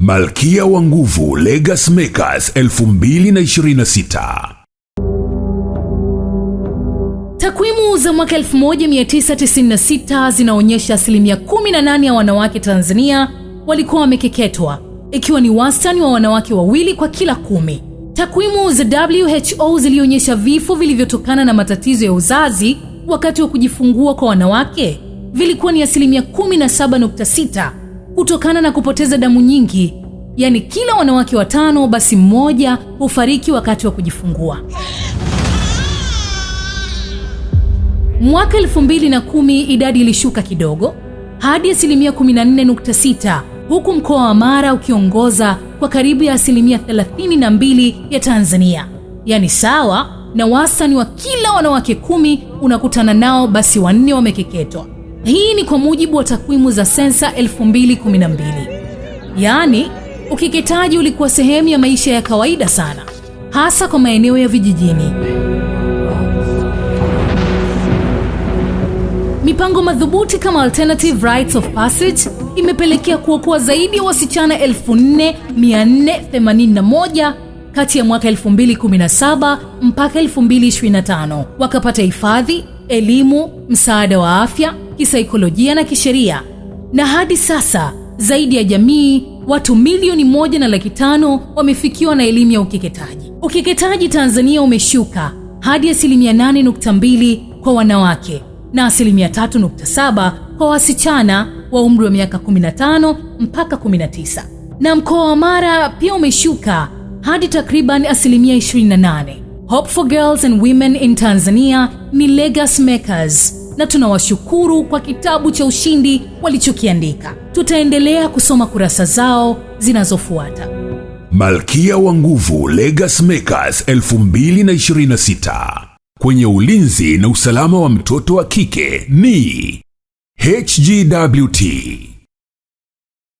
Malkia wa Nguvu Legacy Makers 2026. Takwimu za mwaka 1996 zinaonyesha asilimia 18 ya wanawake Tanzania walikuwa wamekeketwa, ikiwa ni wastani wa wanawake wawili kwa kila 10. Takwimu za WHO zilionyesha vifo vilivyotokana na matatizo ya uzazi wakati wa kujifungua kwa wanawake vilikuwa ni asilimia 17.6 kutokana na kupoteza damu nyingi, yani kila wanawake 5 basi mmoja hufariki wakati wa kujifungua. Mwaka 2010 idadi ilishuka kidogo hadi asilimia 14.6, huku mkoa wa Mara ukiongoza kwa karibu ya asilimia 32 ya Tanzania, yani sawa na wastani wa kila wanawake 10 unakutana nao basi 4 wamekeketwa. Hii ni kwa mujibu wa takwimu za sensa 2012. Yani ukeketaji ulikuwa sehemu ya maisha ya kawaida sana, hasa kwa maeneo ya vijijini. Mipango madhubuti kama Alternative Rites of Passage imepelekea kuokoa zaidi ya wasichana 4481 kati ya mwaka 2017 mpaka 2025 wakapata hifadhi, elimu, msaada wa afya, kisaikolojia na kisheria. Na hadi sasa zaidi ya jamii watu milioni 1.5 wamefikiwa na elimu ya ukeketaji. Ukeketaji Tanzania umeshuka hadi asilimia 8.2 kwa wanawake na asilimia 3.7 kwa wasichana wa umri wa miaka 15 mpaka 19. Na mkoa wa Mara pia umeshuka hadi takriban asilimia 28. Hope for Girls and Women in Tanzania ni Legacy Makers, na tunawashukuru kwa kitabu cha ushindi walichokiandika. Tutaendelea kusoma kurasa zao zinazofuata. Malkia wa Nguvu Legacy Makers 2026. Kwenye ulinzi na usalama wa mtoto wa kike ni HGWT.